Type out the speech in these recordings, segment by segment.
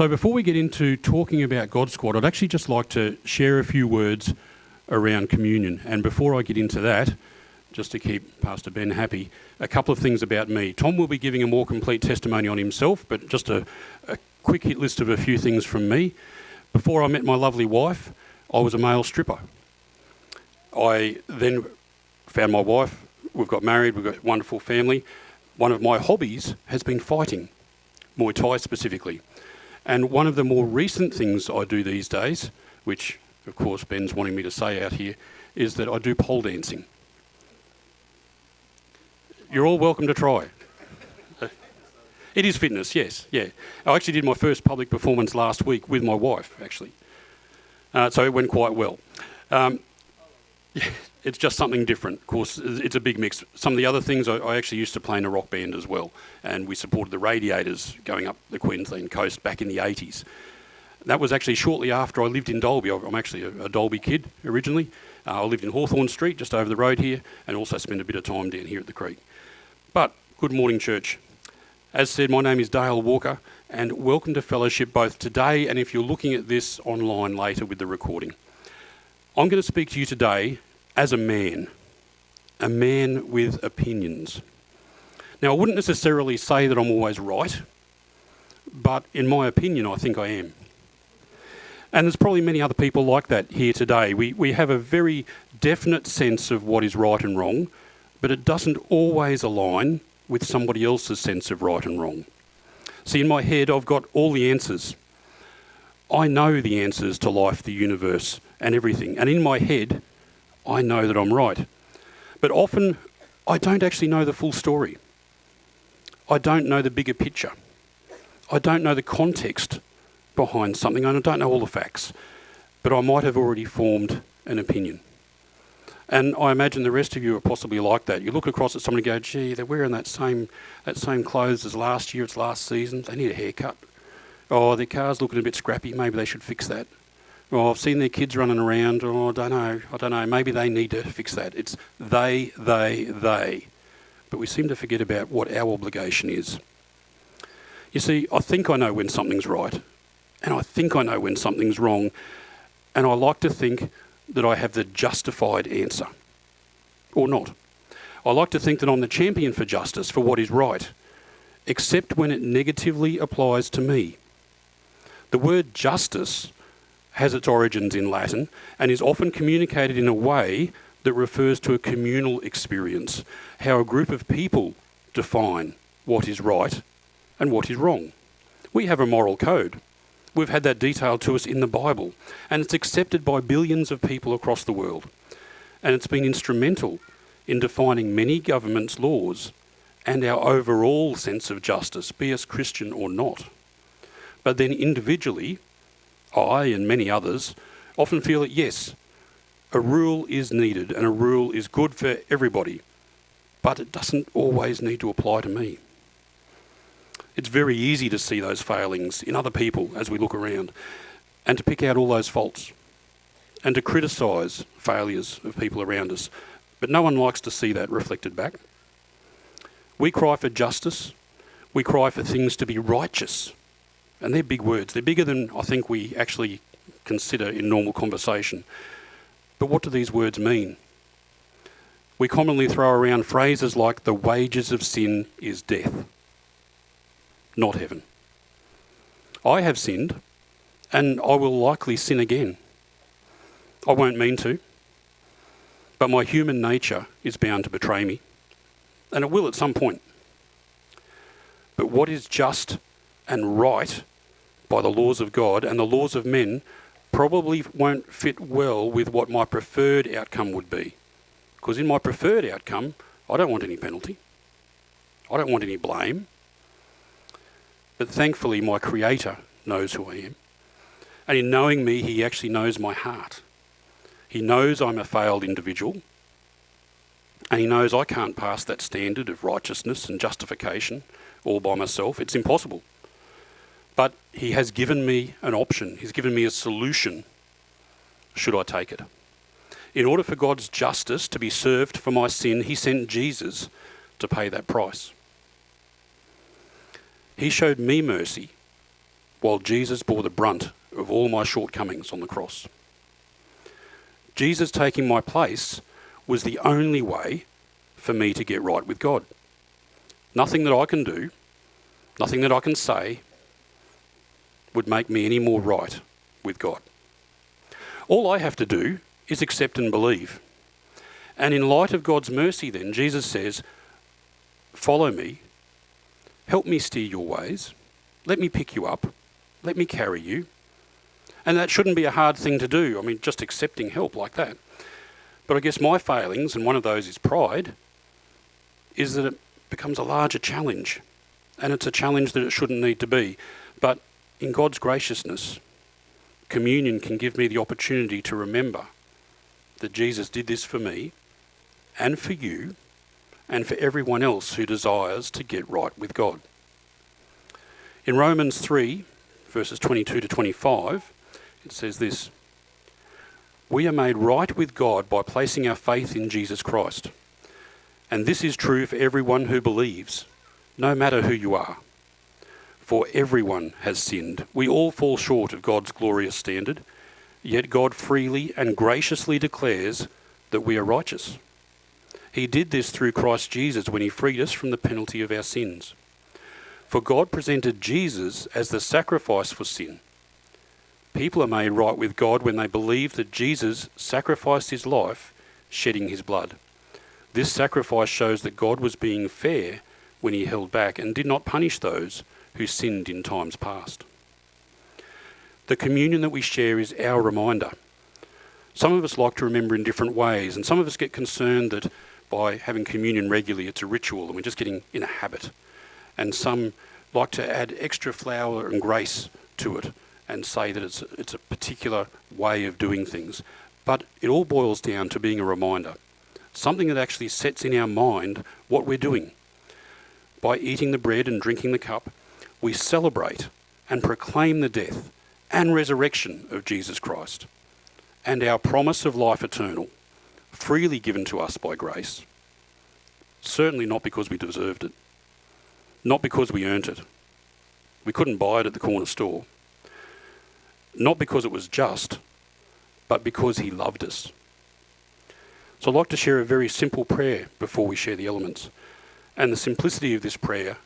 So before we get into talking about God Squad, I'd actually just like to share a few words around communion. And before I get into that, just to keep Pastor Ben happy, a couple of things about me. Tom will be giving a more complete testimony on himself, but just a quick hit list of a few things from me. Before I met my lovely wife, I was a male stripper. I then found my wife, we've got married, we've got a wonderful family. One of my hobbies has been fighting, Muay Thai specifically. And one of the more recent things I do these days, which of course Ben's wanting me to say out here, is that I do pole dancing. You're all welcome to try. It is fitness, yes, yeah. I actually did my first public performance last week with my wife, actually. So it went quite well. It's just something different. Of course, it's a big mix. Some of the other things, I actually used to play in a rock band as well, and we supported the Radiators going up the Queensland coast back in the 80s. That was actually shortly after I lived in Dalby. I'm actually a Dalby kid originally. I lived in Hawthorn Street, just over the road here, and also spent a bit of time down here at the creek. But, good morning, church. As said, my name is Dale Walker, and welcome to fellowship both today and if you're looking at this online later with the recording. I'm going to speak to you today as a man with opinions. Now, I wouldn't necessarily say that I'm always right, but in my opinion, I think I am. And there's probably many other people like that here today. We have a very definite sense of what is right and wrong, but it doesn't always align with somebody else's sense of right and wrong. See, in my head, I've got all the answers. I know the answers to life, the universe, and everything. And in my head, I know that I'm right. But often, I don't actually know the full story. I don't know the bigger picture. I don't know the context behind something, and I don't know all the facts. But I might have already formed an opinion. And I imagine the rest of you are possibly like that. You look across at somebody and go, gee, they're wearing that same clothes as last year, it's last season, they need a haircut. Oh, their car's looking a bit scrappy, maybe they should fix that. Oh, I've seen their kids running around, oh, I don't know, maybe they need to fix that. It's they. But we seem to forget about what our obligation is. You see, I think I know when something's right, and I think I know when something's wrong, and I like to think that I have the justified answer, or not. I like to think that I'm the champion for justice, for what is right, except when it negatively applies to me. The word justice has its origins in Latin and is often communicated in a way that refers to a communal experience, how a group of people define what is right and what is wrong. We have a moral code. We've had that detailed to us in the Bible, and it's accepted by billions of people across the world. And it's been instrumental in defining many governments' laws and our overall sense of justice, be us Christian or not. But then individually, I and many others often feel that yes, a rule is needed and a rule is good for everybody, but it doesn't always need to apply to me. It's very easy to see those failings in other people as we look around and to pick out all those faults and to criticise failures of people around us. But no one likes to see that reflected back. We cry for justice. We cry for things to be righteous. And they're big words. They're bigger than I think we actually consider in normal conversation. But what do these words mean? We commonly throw around phrases like the wages of sin is death, not heaven. I have sinned, and I will likely sin again. I won't mean to, but my human nature is bound to betray me, and it will at some point. But what is just and right by the laws of God and the laws of men probably won't fit well with what my preferred outcome would be. Because in my preferred outcome, I don't want any penalty. I don't want any blame. But thankfully, my Creator knows who I am. And in knowing me, he actually knows my heart. He knows I'm a failed individual. And he knows I can't pass that standard of righteousness and justification all by myself. It's impossible. But he has given me an option. He's given me a solution, should I take it. In order for God's justice to be served for my sin, he sent Jesus to pay that price. He showed me mercy while Jesus bore the brunt of all my shortcomings on the cross. Jesus taking my place was the only way for me to get right with God. Nothing that I can do, nothing that I can say would make me any more right with God. All I have to do is accept and believe. And in light of God's mercy then, Jesus says, follow me, help me steer your ways, let me pick you up, let me carry you. And that shouldn't be a hard thing to do. I mean, just accepting help like that. But I guess my failings, and one of those is pride, is that it becomes a larger challenge. And it's a challenge that it shouldn't need to be. But in God's graciousness, communion can give me the opportunity to remember that Jesus did this for me and for you and for everyone else who desires to get right with God. In Romans 3, verses 22 to 25, it says this: we are made right with God by placing our faith in Jesus Christ. And this is true for everyone who believes, no matter who you are. For everyone has sinned. We all fall short of God's glorious standard, yet God freely and graciously declares that we are righteous. He did this through Christ Jesus when he freed us from the penalty of our sins. For God presented Jesus as the sacrifice for sin. People are made right with God when they believe that Jesus sacrificed his life, shedding his blood. This sacrifice shows that God was being fair when he held back and did not punish those who sinned in times past. The communion that we share is our reminder. Some of us like to remember in different ways, and some of us get concerned that by having communion regularly it's a ritual and we're just getting in a habit. And some like to add extra flour and grace to it and say that it's a particular way of doing things. But it all boils down to being a reminder, something that actually sets in our mind what we're doing. By eating the bread and drinking the cup, we celebrate and proclaim the death and resurrection of Jesus Christ and our promise of life eternal, freely given to us by grace. Certainly not because we deserved it, not because we earned it. We couldn't buy it at the corner store. Not because it was just, but because he loved us. So I'd like to share a very simple prayer before we share the elements. And the simplicity of this prayer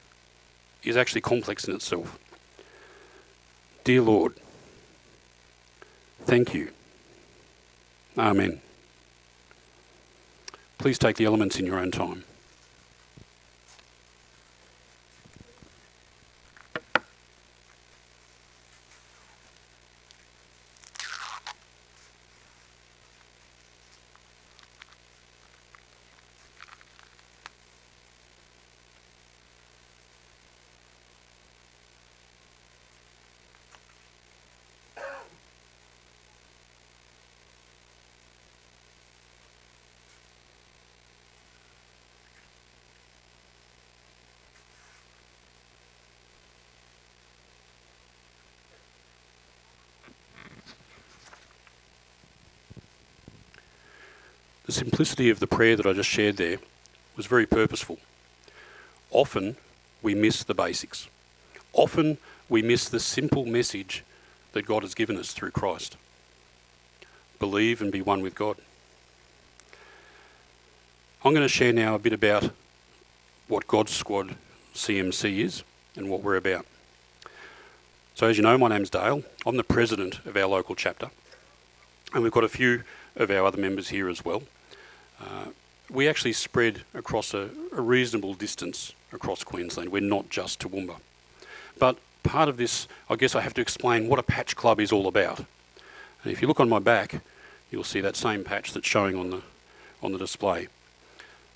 is actually complex in itself. Dear Lord, thank you. Amen. Please take the elements in your own time. The simplicity of the prayer that I just shared there was very purposeful. Often we miss the basics. Often we miss the simple message that God has given us through Christ. Believe and be one with God. I'm going to share now a bit about what God's Squad CMC is and what we're about. So as you know, my name's Dale. I'm the president of our local chapter. And we've got a few of our other members here as well. We actually spread across a reasonable distance across Queensland. We're not just Toowoomba. But part of this, I guess I have to explain what a patch club is all about. And if you look on my back, you'll see that same patch that's showing on the display.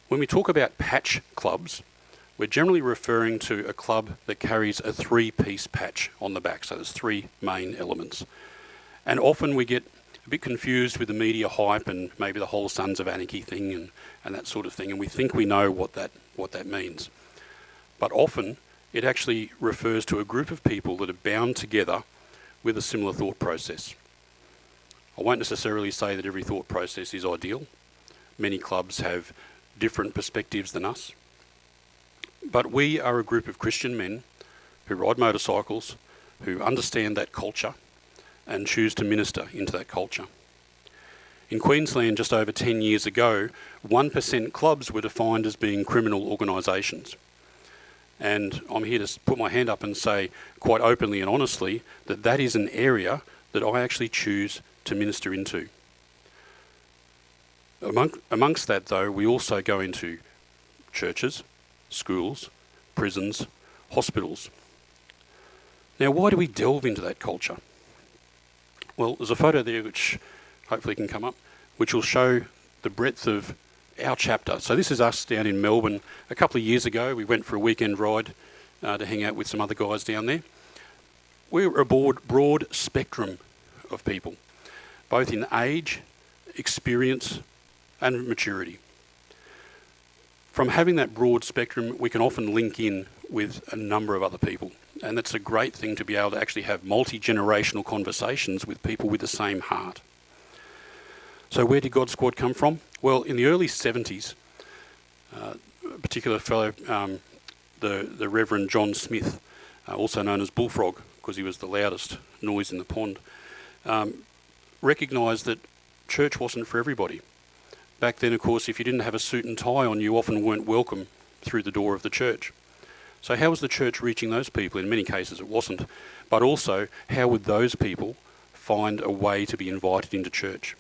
When we talk about patch clubs, we're generally referring to a club that carries a three-piece patch on the back. So there's three main elements. And often we get a bit confused with the media hype and maybe the whole Sons of Anarchy thing and that sort of thing, and we think we know what that means. But often it actually refers to a group of people that are bound together with a similar thought process. I won't necessarily say that every thought process is ideal. Many clubs have different perspectives than us. But we are a group of Christian men who ride motorcycles, who understand that culture and choose to minister into that culture. In Queensland, just over 10 years ago, 1% clubs were defined as being criminal organisations. And I'm here to put my hand up and say quite openly and honestly that that is an area that I actually choose to minister into. Amongst that, though, we also go into churches, schools, prisons, hospitals. Now, why do we delve into that culture? Well, there's a photo there which hopefully can come up, which will show the breadth of our chapter. So this is us down in Melbourne. A couple of years ago, we went for a weekend ride to hang out with some other guys down there. We're a broad spectrum of people, both in age, experience, and maturity. From having that broad spectrum, we can often link in with a number of other people. And that's a great thing to be able to actually have multi-generational conversations with people with the same heart. So where did God Squad come from? Well, in the early 70s, a particular fellow, the Reverend John Smith, also known as Bullfrog, because he was the loudest noise in the pond, recognised that church wasn't for everybody. Back then, of course, if you didn't have a suit and tie on, you often weren't welcome through the door of the church. So how was the church reaching those people? In many cases it wasn't. But also, how would those people find a way to be invited into church?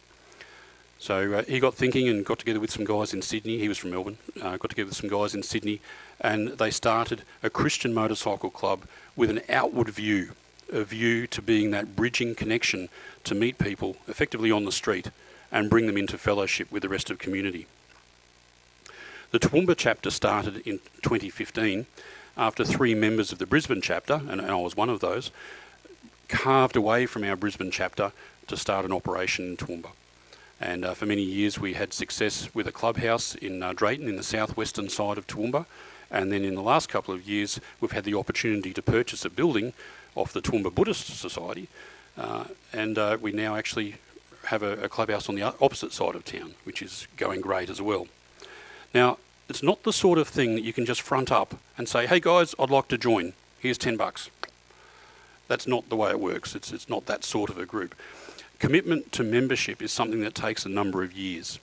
So he got thinking and got together with some guys in Sydney. He was from Melbourne. Got together with some guys in Sydney, and they started a Christian motorcycle club with an outward view, a view to being that bridging connection to meet people effectively on the street and bring them into fellowship with the rest of the community. The Toowoomba chapter started in 2015 after 3 members of the Brisbane chapter, and I was one of those, carved away from our Brisbane chapter to start an operation in Toowoomba. And for many years we had success with a clubhouse in Drayton in the southwestern side of Toowoomba, and then in the last couple of years we've had the opportunity to purchase a building off the Toowoomba Buddhist Society, and we now actually have a clubhouse on the opposite side of town, which is going great as well. Now, it's not the sort of thing that you can just front up and say, hey guys, I'd like to join, here's $10. That's not the way it works. It's not that sort of a group. Commitment to membership is something that takes a number of years.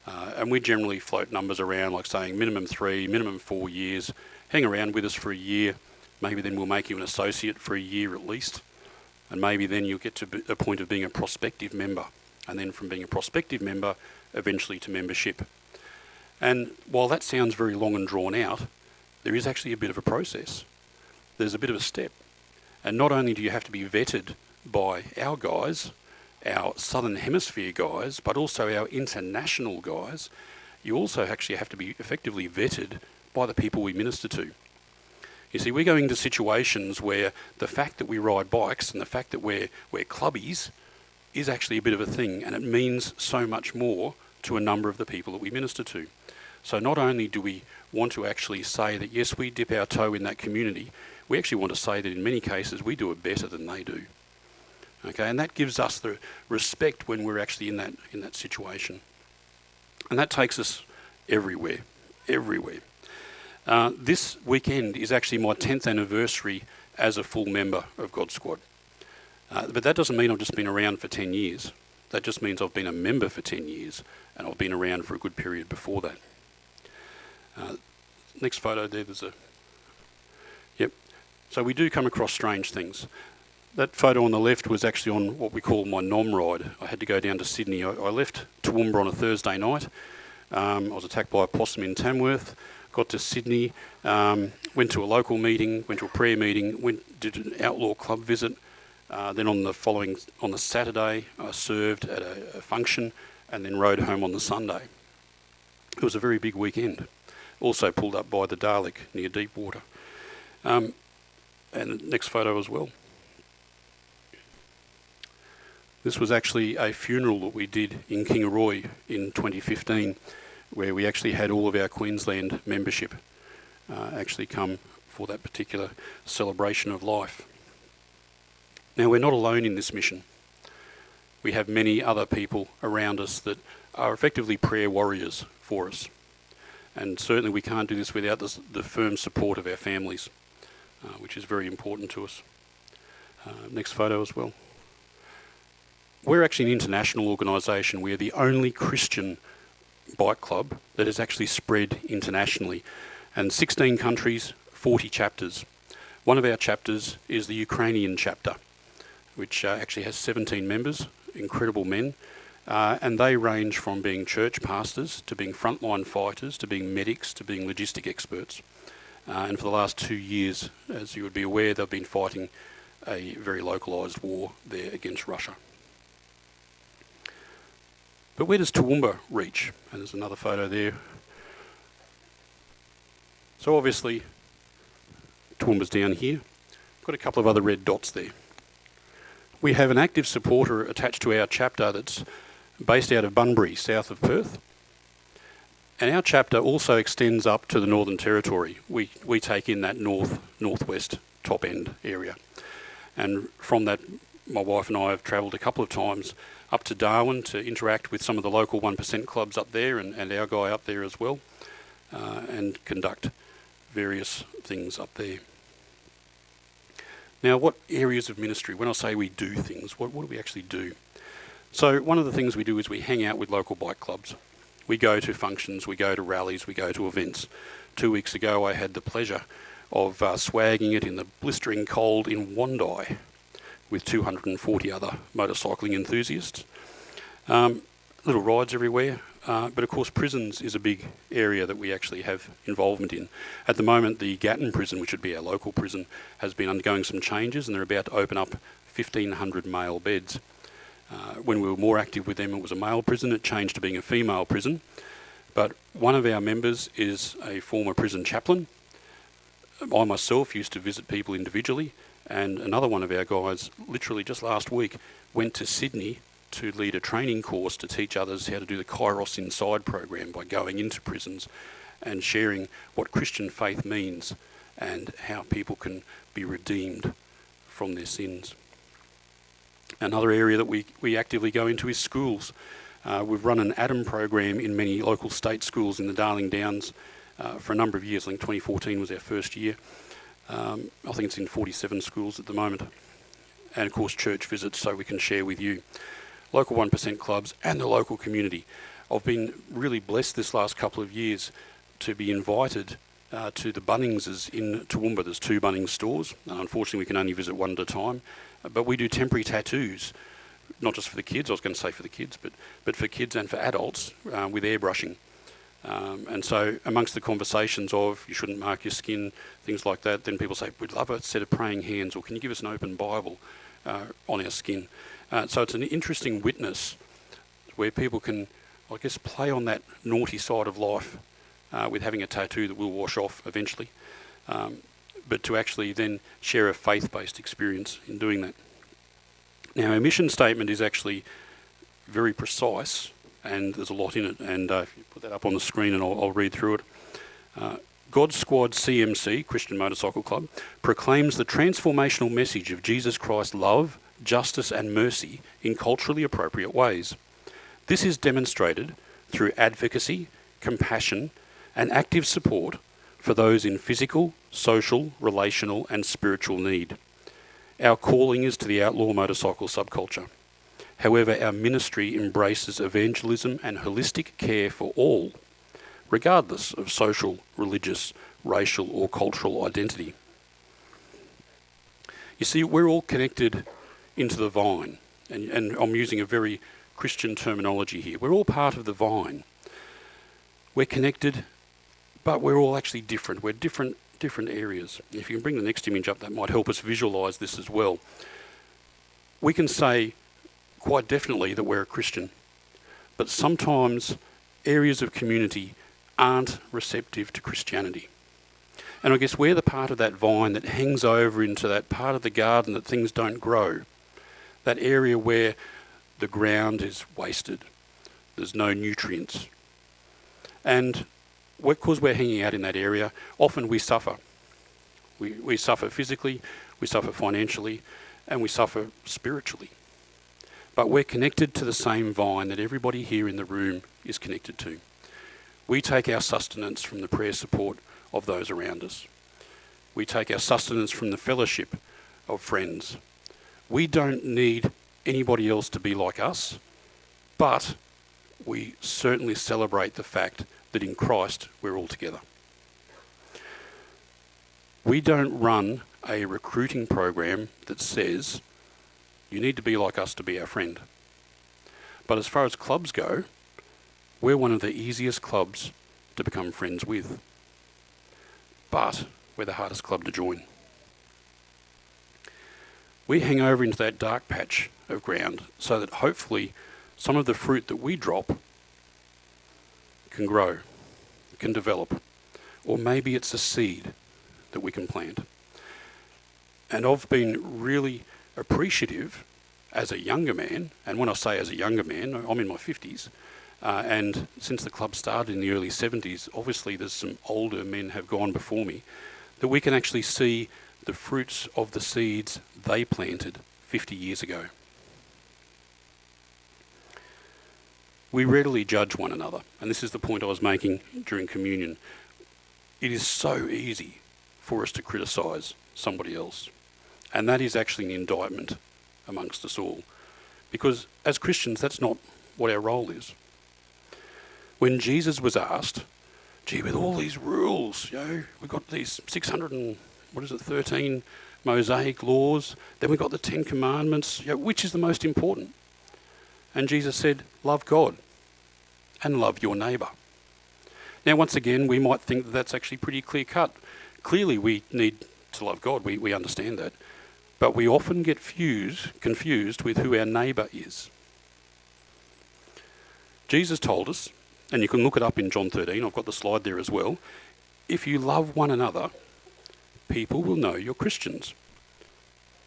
And we generally float numbers around like saying minimum 3, minimum 4 years. Hang around with us for a year. Maybe then we'll make you an associate for a year at least. And maybe then you'll get to a point of being a prospective member. And then from being a prospective member, eventually to membership. And while that sounds very long and drawn out, there is actually a bit of a process. There's a bit of a step. And not only do you have to be vetted by our guys, our Southern Hemisphere guys, but also our international guys, you also actually have to be effectively vetted by the people we minister to. You see, we're going into situations where the fact that we ride bikes and the fact that we're clubbies is actually a bit of a thing, and it means so much more to a number of the people that we minister to. So not only do we want to actually say that, yes, we dip our toe in that community, we actually want to say that in many cases we do it better than they do. Okay, and that gives us the respect when we're actually in that situation. And that takes us everywhere. This weekend is actually my 10th anniversary as a full member of God Squad. But that doesn't mean I've just been around for 10 years. That just means I've been a member for 10 years, and I've been around for a good period before that. Next photo there, Yep. So we do come across strange things. That photo on the left was actually on what we call my NOM ride. I had to go down to Sydney. I left Toowoomba on a Thursday night. I was attacked by a possum in Tamworth. Got to Sydney, went to a local meeting, went to a prayer meeting, did an outlaw club visit. Then on the Saturday, I served at a function and then rode home on the Sunday. It was a very big weekend. Also pulled up by the Dalek near Deepwater. And the next photo as well. This was actually a funeral that we did in Kingaroy in 2015, where we actually had all of our Queensland membership actually come for that particular celebration of life. Now, we're not alone in this mission. We have many other people around us that are effectively prayer warriors for us. And certainly we can't do this without the firm support of our families, which is very important to us. Next photo as well. We're actually an international organisation. We're the only Christian bike club that has actually spread internationally. And 16 countries, 40 chapters. One of our chapters is the Ukrainian chapter, which actually has 17 members, incredible men. And they range from being church pastors to being frontline fighters to being medics to being logistic experts. And for the last 2 years, as you would be aware, they've been fighting a very localised war there against Russia. But where does Toowoomba reach? And there's another photo there. So obviously, Toowoomba's down here. Got a couple of other red dots there. We have an active supporter attached to our chapter that's based out of Bunbury, south of Perth. And our chapter also extends up to the Northern Territory. We take in that northwest top end area. And from that, my wife and I have travelled a couple of times up to Darwin to interact with some of the local 1% clubs up there and our guy up there as well, and conduct various things up there. Now, what areas of ministry? When I say we do things, what do we actually do? So one of the things we do is we hang out with local bike clubs. We go to functions, we go to rallies, we go to events. 2 weeks ago I had the pleasure of swagging it in the blistering cold in Wandai with 240 other motorcycling enthusiasts. Little rides everywhere, but of course prisons is a big area that we actually have involvement in. At the moment the Gatton prison, which would be our local prison, has been undergoing some changes and they're about to open up 1,500 male beds. When we were more active with them, it was a male prison. It changed to being a female prison. But one of our members is a former prison chaplain. I myself used to visit people individually, and another one of our guys, literally just last week, went to Sydney to lead a training course to teach others how to do the Kairos Inside program by going into prisons and sharing what Christian faith means and how people can be redeemed from their sins. Another area that we actively go into is schools. We've run an ADAM program in many local state schools in the Darling Downs for a number of years. I think 2014 was our first year. I think it's in 47 schools at the moment. And of course church visits so we can share with you. Local 1% clubs and the local community. I've been really blessed this last couple of years to be invited to the Bunningses in Toowoomba. There's 2 Bunnings stores. Unfortunately we can only visit one at a time. But we do temporary tattoos, not just for the kids, I was going to say for the kids, but for kids and for adults with airbrushing. And so amongst the conversations of you shouldn't mark your skin, things like that, then people say, we'd love a set of praying hands, or can you give us an open Bible on our skin? So it's an interesting witness where people can, I guess, play on that naughty side of life with having a tattoo that will wash off eventually. But to actually then share a faith-based experience in doing that. Now, our mission statement is actually very precise, and there's a lot in it, and if you put that up on the screen and I'll read through it. God Squad CMC, Christian Motorcycle Club, proclaims the transformational message of Jesus Christ's love, justice and mercy in culturally appropriate ways. This is demonstrated through advocacy, compassion, and active support for those in physical, social, relational and spiritual need. Our calling is to the outlaw motorcycle subculture. However, our ministry embraces evangelism and holistic care for all, regardless of social, religious, racial or cultural identity. You see, we're all connected into the vine, and I'm using a very Christian terminology here. We're all part of the vine. We're connected, but we're all actually different. We're different areas. If you can bring the next image up, that might help us visualise this as well. We can say quite definitely that we're a Christian, but sometimes areas of community aren't receptive to Christianity. And I guess we're the part of that vine that hangs over into that part of the garden that things don't grow, that area where the ground is wasted, there's no nutrients. And because we're hanging out in that area, often we suffer. We suffer physically, we suffer financially, and we suffer spiritually. But we're connected to the same vine that everybody here in the room is connected to. We take our sustenance from the prayer support of those around us. We take our sustenance from the fellowship of friends. We don't need anybody else to be like us, but we certainly celebrate the fact that in Christ we're all together. We don't run a recruiting program that says you need to be like us to be our friend. But as far as clubs go, we're one of the easiest clubs to become friends with. But we're the hardest club to join. We hang over into that dark patch of ground so that hopefully some of the fruit that we drop can grow, can develop, or maybe it's a seed that we can plant. And I've been really appreciative as a younger man, and when I say as a younger man, I'm in my 50s, and since the club started in the early 70s, obviously there's some older men have gone before me, that we can actually see the fruits of the seeds they planted 50 years ago. We readily judge one another, and this is the point I was making during communion. It is so easy for us to criticise somebody else, and that is actually an indictment amongst us all, because as Christians that's not what our role is. When Jesus was asked, gee, with all these rules, we've got these 13 Mosaic laws, then we've got the 10 Commandments, which is the most important? And Jesus said, love God and love your neighbour. Now, once again, we might think that that's actually pretty clear cut. Clearly, we need to love God. We understand that. But we often get confused with who our neighbour is. Jesus told us, and you can look it up in John 13, I've got the slide there as well, if you love one another, people will know you're Christians.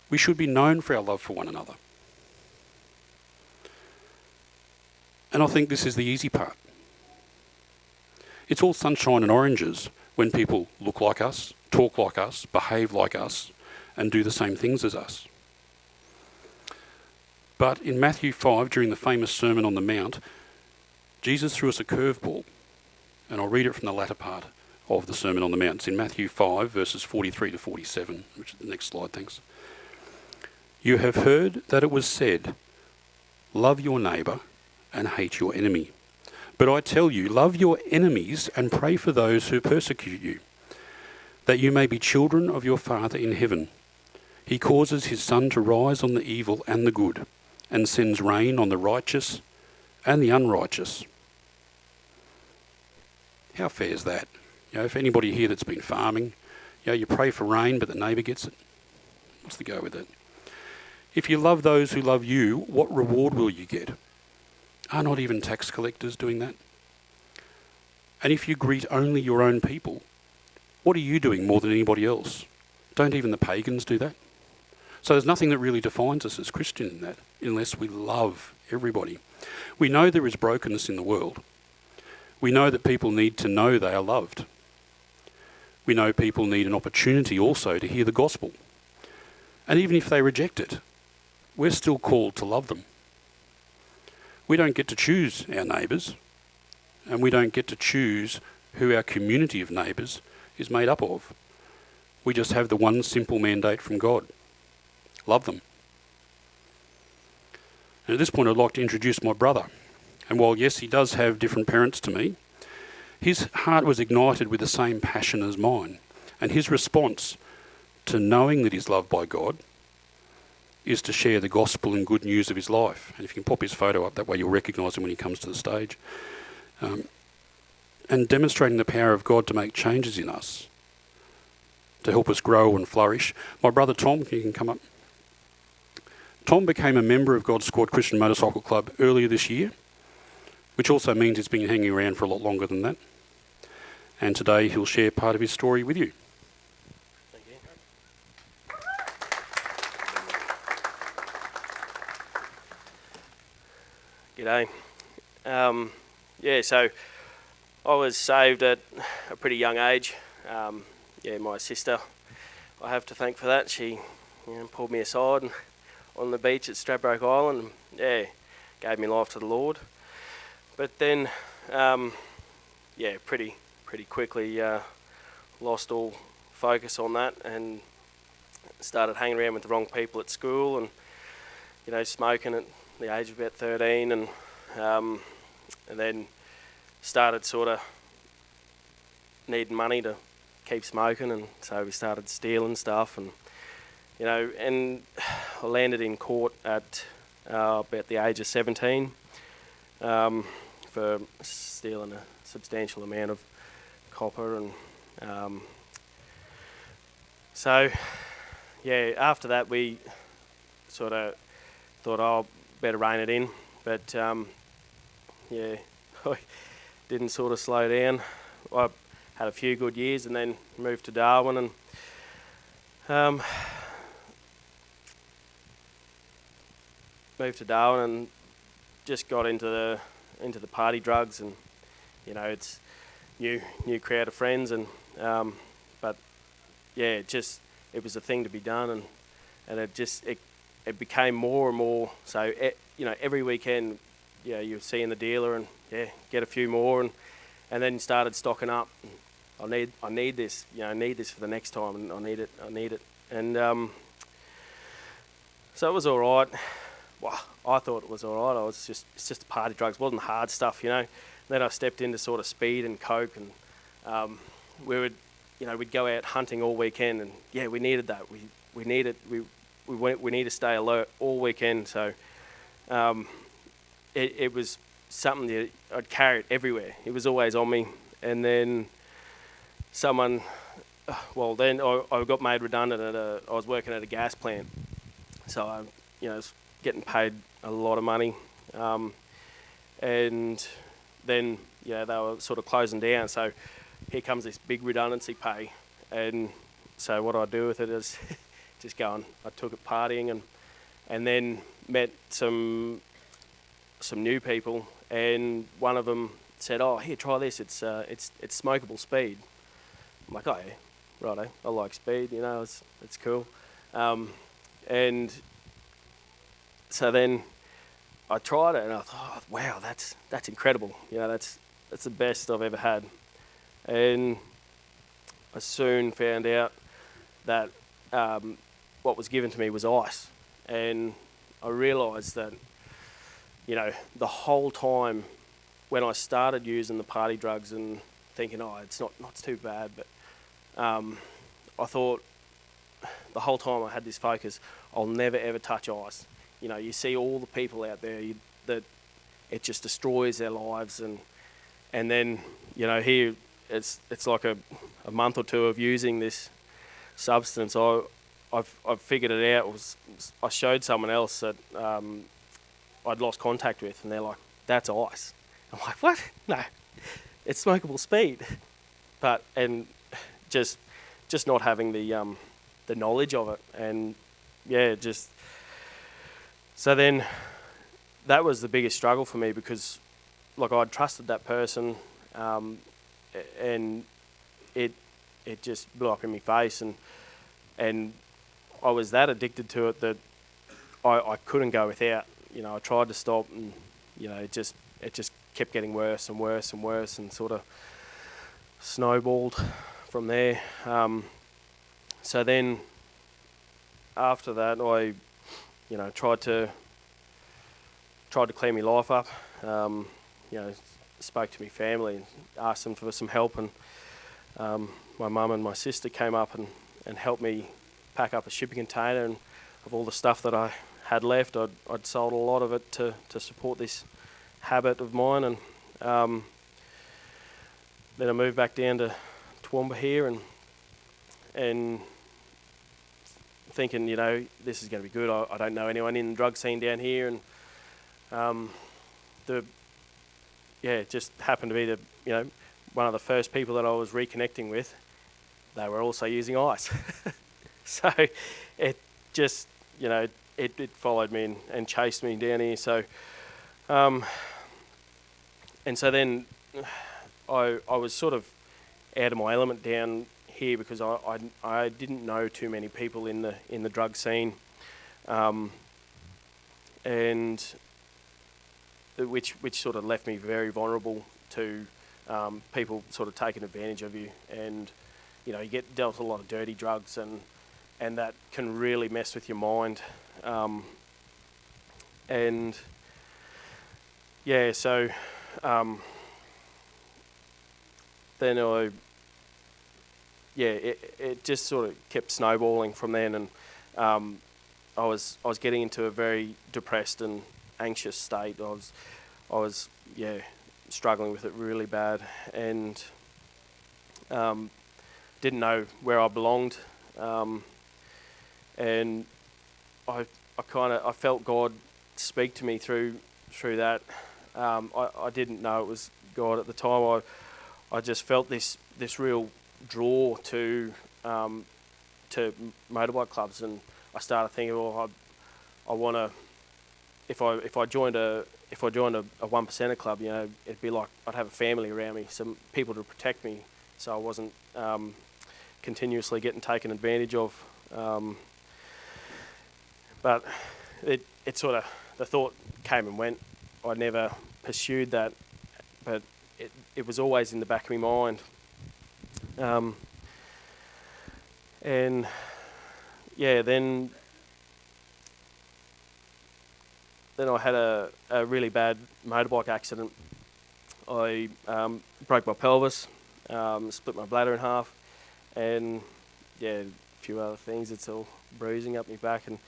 We should be known for our love for one another. And I think this is the easy part. It's all sunshine and oranges when people look like us, talk like us, behave like us, and do the same things as us. But in Matthew 5, during the famous Sermon on the Mount, Jesus threw us a curveball, and I'll read it from the latter part of the Sermon on the Mount. It's in Matthew 5, verses 43 to 47, which is the next slide, thanks. You have heard that it was said, love your neighbour and hate your enemy. But I tell you, love your enemies and pray for those who persecute you, that you may be children of your Father in heaven. He causes his sun to rise on the evil and the good, and sends rain on the righteous and the unrighteous. How fair is that? If anybody here that's been farming, you pray for rain, but the neighbour gets it. What's the go with it? If you love those who love you, what reward will you get? Are not even tax collectors doing that? And if you greet only your own people, what are you doing more than anybody else? Don't even the pagans do that? So there's nothing that really defines us as Christian in that, unless we love everybody. We know there is brokenness in the world. We know that people need to know they are loved. We know people need an opportunity also to hear the gospel. And even if they reject it, we're still called to love them. We don't get to choose our neighbours, and we don't get to choose who our community of neighbours is made up of. We just have the one simple mandate from God. Love them. And at this point I'd like to introduce my brother. And while yes, he does have different parents to me, his heart was ignited with the same passion as mine. And his response to knowing that he's loved by God is to share the gospel and good news of his life. And if you can pop his photo up, that way you'll recognise him when he comes to the stage. And demonstrating the power of God to make changes in us, to help us grow and flourish. My brother Tom, you can come up. Tom became a member of God's Squad Christian Motorcycle Club earlier this year, which also means he's been hanging around for a lot longer than that. And today he'll share part of his story with you. Thank you. G'day. So I was saved at a pretty young age. My sister, I have to thank for that. She pulled me aside and on the beach at Stradbroke Island and gave me life to the Lord. But then, pretty quickly lost all focus on that and started hanging around with the wrong people at school and smoking at the age of about 13, and then started sort of needing money to keep smoking, and so we started stealing stuff, and and I landed in court at about the age of 17 for stealing a substantial amount of copper, and so after that we sort of thought, oh, better rein it in, but I didn't sort of slow down. I had a few good years and then moved to Darwin, and just got into the party drugs, and it's new crowd of friends, and but it was a thing to be done, and it became more and more. So every weekend, you're seeing the dealer and get a few more, and then started stocking up. I need this, I need this for the next time, and I need it, and so it was all right. Well, I thought it was all right. It's just party drugs. It wasn't hard stuff, Then I stepped into sort of speed and coke, and we'd go out hunting all weekend, and we needed that. We need to stay alert all weekend. So it was something that I'd carry it everywhere. It was always on me. And then I got made redundant I was working at a gas plant. So I was getting paid a lot of money. And then they were sort of closing down. So here comes this big redundancy pay. And so what I do with it is just go and I took it partying, and then met some new people, and one of them said, "Oh, here, try this. It's smokable speed." I'm like, "Oh yeah, righto. I like speed. It's cool." And so then I tried it, and I thought, "Oh, wow, that's incredible. That's the best I've ever had." And I soon found out that what was given to me was ice, and I realised that the whole time when I started using the party drugs and thinking, oh, it's not too bad, but I thought the whole time I had this focus, I'll never ever touch ice. You see all the people out there that it just destroys their lives, and then here it's like a month or two of using this substance. I've figured it out. I showed someone else that I'd lost contact with, and they're like, "That's ice." I'm like, "What? No, it's smokable speed." And just not having the knowledge of it, and so then that was the biggest struggle for me, because I'd trusted that person, and it just blew up in my face, and I was that addicted to it that I couldn't go without. I tried to stop, and it just kept getting worse and worse and worse, and sort of snowballed from there. So then after that, I tried to clean my life up. Spoke to my family and asked them for some help, and my mum and my sister came up and helped me pack up a shipping container, and of all the stuff that I had left, I'd sold a lot of it to support this habit of mine, and then I moved back down to Toowoomba here, and thinking, this is going to be good. I don't know anyone in the drug scene down here, and it just happened to be one of the first people that I was reconnecting with. They were also using ice. So it just, it followed me and chased me down here. So, and so then I was sort of out of my element down here, because I didn't know too many people in the drug scene, and which sort of left me very vulnerable to people sort of taking advantage of you, and you get dealt a lot of dirty drugs, and that can really mess with your mind. And yeah, so then it just sort of kept snowballing from then, and I was getting into a very depressed and anxious state. I was struggling with it really bad, and didn't know where I belonged, and I felt God speak to me through that. I didn't know it was God at the time. I just felt this real draw to motorbike clubs, and I started thinking, well, I want to. If I joined a 1%er club, it'd be like I'd have a family around me, some people to protect me, so I wasn't continuously getting taken advantage of. But it sort of, the thought came and went. I never pursued that, but it was always in the back of my mind. And yeah, then I had a really bad motorbike accident. I broke my pelvis, split my bladder in half, and a few other things. It's all bruising up my back, and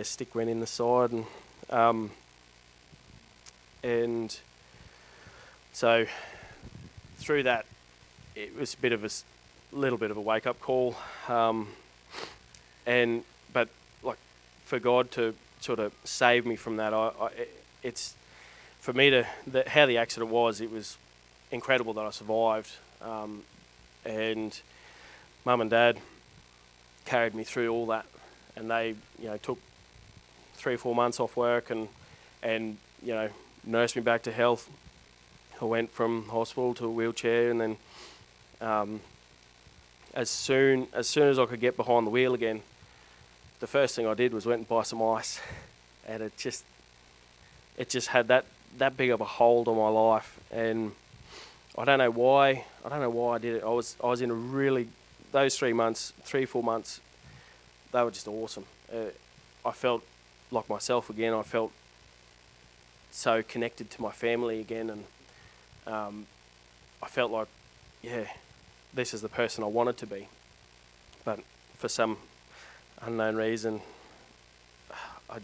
stick went in the side, and so through that, it was a bit of little bit of a wake up call, but like for God to sort of save me from that, it's for me how the accident was. It was incredible that I survived, and Mum and Dad carried me through all that, and they took 3 or 4 months off work and nursed me back to health. I went from hospital to a wheelchair, and then as soon as I could get behind the wheel again, the first thing I did was went and buy some ice, and it just had that big of a hold on my life, and I don't know why I did it. I was in a really, those 3 months, 3 or 4 months, they were just awesome. I felt like myself again. I felt so connected to my family again, and I felt like, this is the person I wanted to be. But for some unknown reason, I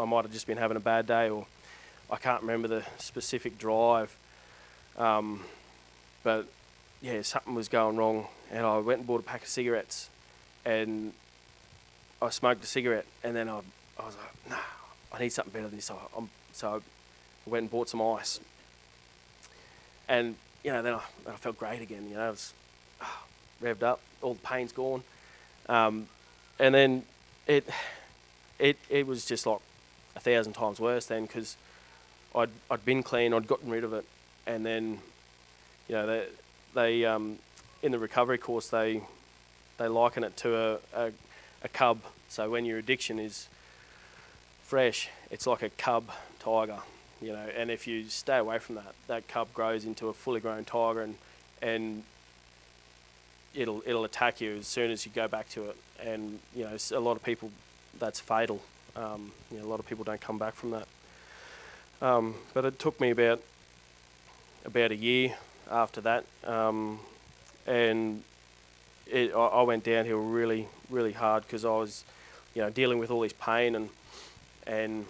might have just been having a bad day, or I can't remember the specific drive. But something was going wrong, and I went and bought a pack of cigarettes, and I smoked a cigarette, and then I was like, nah, I need something better than this. So I went and bought some ice, and then I felt great again. I was revved up, all the pain's gone, and then it was just like 1,000 times worse then, because I'd been clean, I'd gotten rid of it, and then they in the recovery course they liken it to a cub. So when your addiction is fresh, it's like a cub tiger, and if you stay away from that cub grows into a fully grown tiger, and it'll attack you as soon as you go back to it. And a lot of people, that's fatal. A lot of people don't come back from that. But it took me about a year after that, and I went downhill really, really hard, because I was dealing with all this pain, and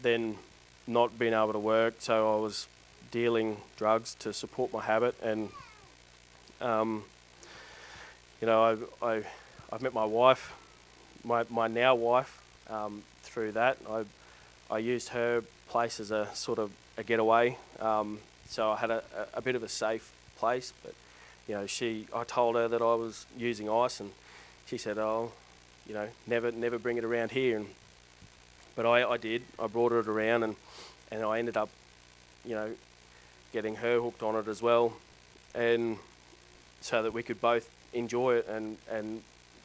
then not being able to work, so I was dealing drugs to support my habit. And I've met my wife, my now wife, through that. I used her place as a sort of a getaway, so I had a bit of a safe place. But I told her that I was using ice, and she said, never bring it around here. But I did. I brought it around, and I ended up, getting her hooked on it as well, and so that we could both enjoy it, and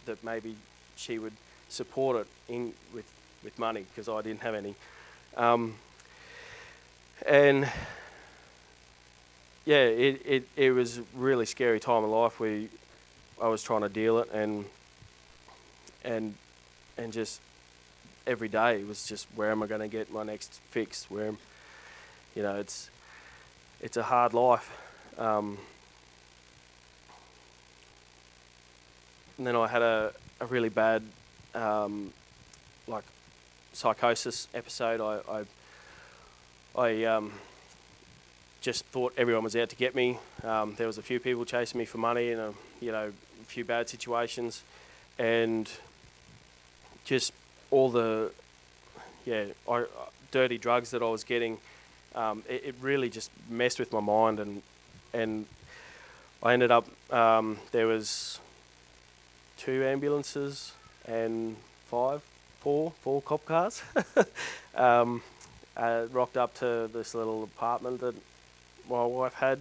that maybe she would support it with money, because I didn't have any. And it was a really scary time of life. I was trying to deal it, and every day was just, where am I going to get my next fix? It's a hard life. And then I had a really bad psychosis episode. I just thought everyone was out to get me. There was a few people chasing me for money and a few bad situations, and just all the dirty drugs that I was getting. It really just messed with my mind, and I ended up there was 2 ambulances and four cop cars. Rocked up to this little apartment that my wife had,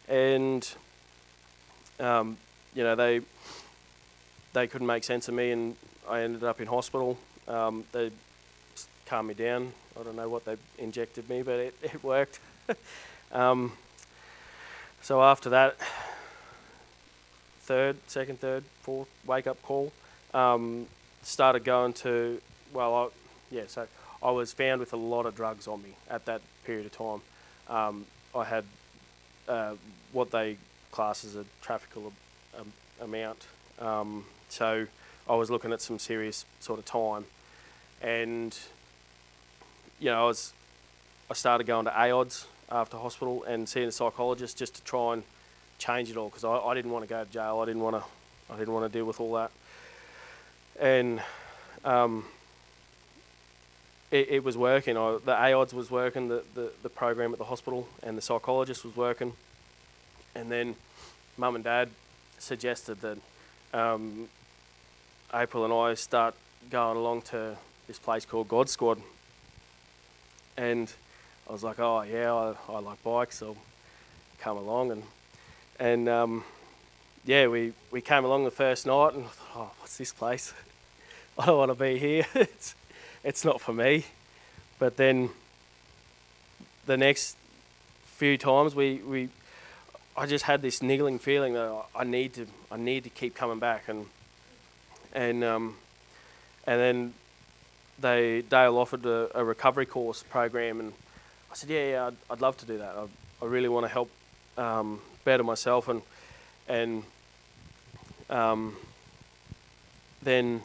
and they couldn't make sense of me, and I ended up in hospital. They calmed me down. I don't know what they injected me, but it worked. So after that, second, third, fourth wake-up call, started going to, so I was found with a lot of drugs on me at that period of time. I had what they class as a trafficable amount. So I was looking at some serious sort of time. And, I started going to AODS after hospital and seeing a psychologist just to try and change it all, because I didn't want to go to jail. I didn't want to deal with all that. And it was working. The AODS was working, the program at the hospital, and the psychologist was working. And then Mum and Dad suggested that April and I start going along to this place called God Squad. And I was like, oh yeah, I like bikes, I'll come along. And we came along the first night, and I thought, oh, what's this place? I don't want to be here. It's not for me. But then the next few times I just had this niggling feeling that I need to keep coming back, and then Dale offered a recovery course program, and I said, yeah, I'd love to do that. I really want to help better myself, and then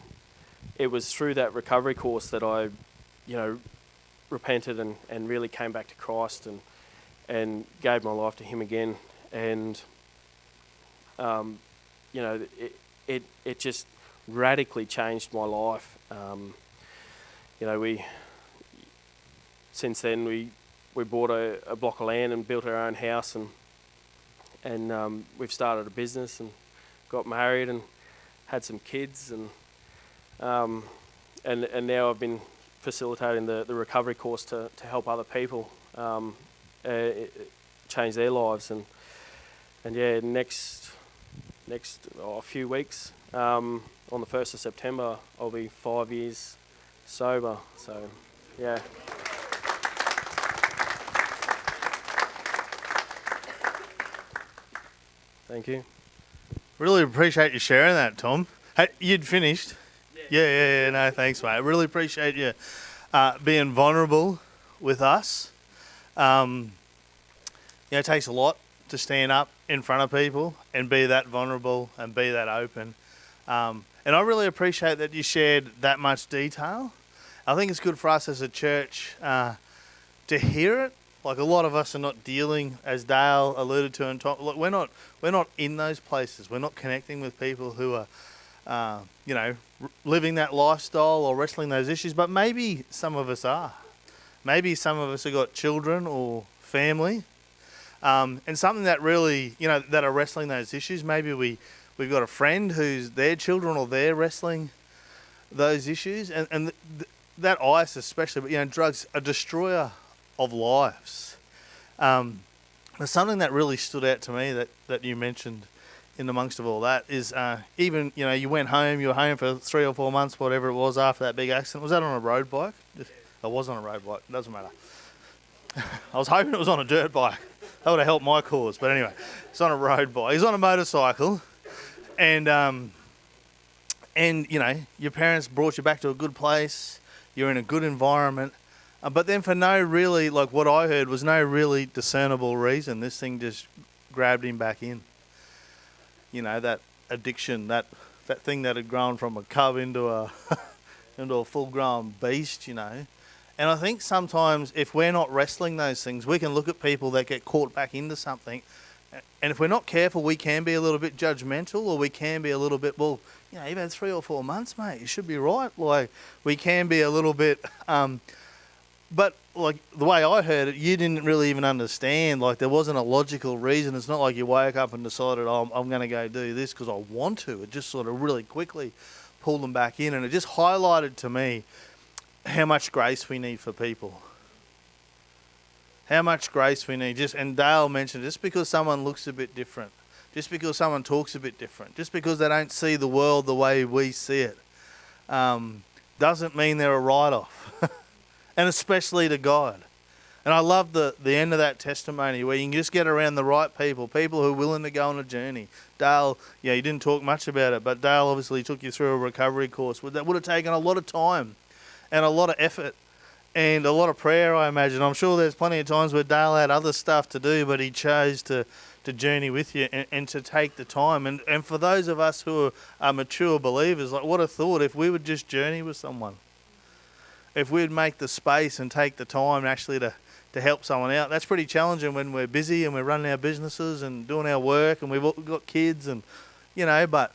it was through that recovery course that I, repented and really came back to Christ and gave my life to Him again, and it just radically changed my life. Since then we bought a block of land and built our own house, and we've started a business and got married and had some kids, and now I've been facilitating the recovery course to help other people change their lives, and next few weeks, on the 1st of September, I'll be 5 years sober. So yeah. Thank you. Really appreciate you sharing that, Tom. Hey, you'd finished? Yeah. No, thanks, mate. I really appreciate you being vulnerable with us. It takes a lot to stand up in front of people and be that vulnerable and be that open. And I really appreciate that you shared that much detail. I think it's good for us as a church to hear it. Like, a lot of us are not dealing, as Dale alluded to, and Tom, look, we're not in those places. We're not connecting with people who are, living that lifestyle or wrestling those issues. But maybe some of us are. Maybe some of us have got children or family, and something that really, that are wrestling those issues. Maybe we've got a friend who's their children or they're wrestling those issues, and that ice especially, but drugs, a destroyer of lives. There's something that really stood out to me that you mentioned in amongst of all that is even, you were home for 3 or 4 months, whatever it was, after that big accident. Was that on a road bike? I was on a road bike, it doesn't matter. I was hoping it was on a dirt bike. That would have helped my cause, but anyway, it's on a road bike. He's on a motorcycle, and your parents brought you back to a good place. you're in a good environment. But then for no really, like what I heard was no really discernible reason, this thing just grabbed him back in. You know, that addiction, that thing that had grown from a cub into a into a full-grown beast, you know. And I think sometimes if we're not wrestling those things, we can look at people that get caught back into something, and if we're not careful, we can be a little bit judgmental, or we can be a little bit, well, you know, you've had 3 or 4 months, mate, you should be right. Like, we can be a little bit, but like the way I heard it, you didn't really even understand. Like, there wasn't a logical reason. It's not like you woke up and decided, oh, I'm going to go do this because I want to. It just sort of really quickly pulled them back in, and it just highlighted to me how much grace we need for people. How much grace we need. And Dale mentioned, just because someone looks a bit different, just because someone talks a bit different, just because they don't see the world the way we see it, doesn't mean they're a write-off. And especially to God. And I love the end of that testimony where you can just get around the right people who are willing to go on a journey. Dale, yeah, you didn't talk much about it, but Dale obviously took you through a recovery course. That would have taken a lot of time and a lot of effort and a lot of prayer, I imagine. I'm sure there's plenty of times where Dale had other stuff to do, but he chose to journey with you and to take the time. And for those of us who are mature believers, like, what a thought if we would just journey with someone. If we'd make the space and take the time actually to help someone out. That's pretty challenging when we're busy and we're running our businesses and doing our work and we've all got kids and, you know, but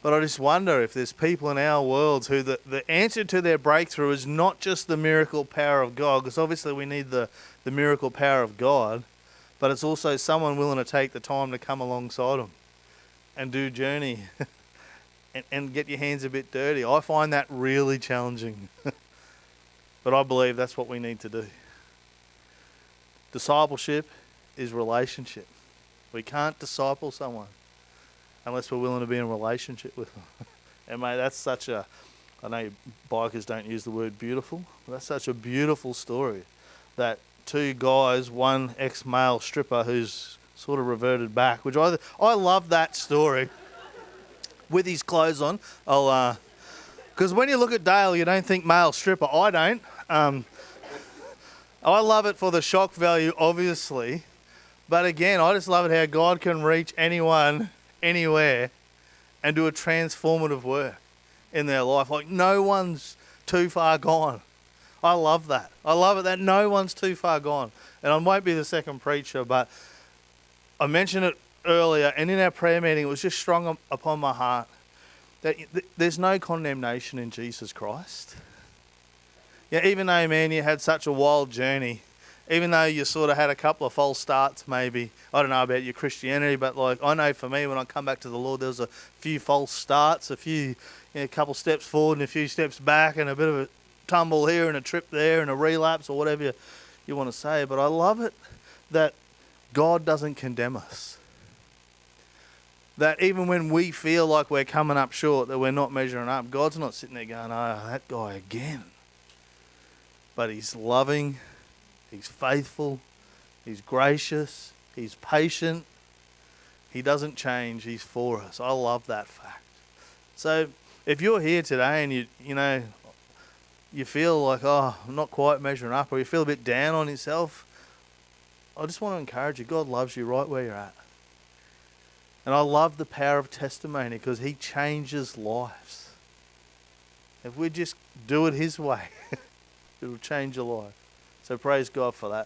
I just wonder if there's people in our worlds who the answer to their breakthrough is not just the miracle power of God, because obviously we need the miracle power of God, but it's also someone willing to take the time to come alongside them and do journey and get your hands a bit dirty. I find that really challenging. But I believe that's what we need to do. Discipleship is relationship. We can't disciple someone unless we're willing to be in a relationship with them. And mate, that's such a, I know bikers don't use the word beautiful, but that's such a beautiful story that 2 guys, one ex-male stripper who's sort of reverted back, which I love that story. With his clothes on, because when you look at Dale, you don't think male stripper. I don't. I love it for the shock value, obviously. But again, I just love it how God can reach anyone, anywhere, and do a transformative work in their life. Like, no one's too far gone. I love that. I love it that no one's too far gone. And I might be the second preacher, but I mentioned it earlier, and in our prayer meeting, it was just strong upon my heart that there's no condemnation in Jesus Christ. Yeah, even though, man, you had such a wild journey, even though you sort of had a couple of false starts maybe, I don't know about your Christianity, but like I know for me when I come back to the Lord, there was a few false starts, a couple steps forward and a few steps back and a bit of a tumble here and a trip there and a relapse or whatever you want to say. But I love it that God doesn't condemn us. That even when we feel like we're coming up short, that we're not measuring up, God's not sitting there going, oh, that guy again. But he's loving, he's faithful, he's gracious, he's patient. He doesn't change, he's for us. I love that fact. So if you're here today and you feel like, oh, I'm not quite measuring up, or you feel a bit down on yourself, I just want to encourage you. God loves you right where you're at. And I love the power of testimony because he changes lives. If we just do it his way, it will change your life. So praise God for that.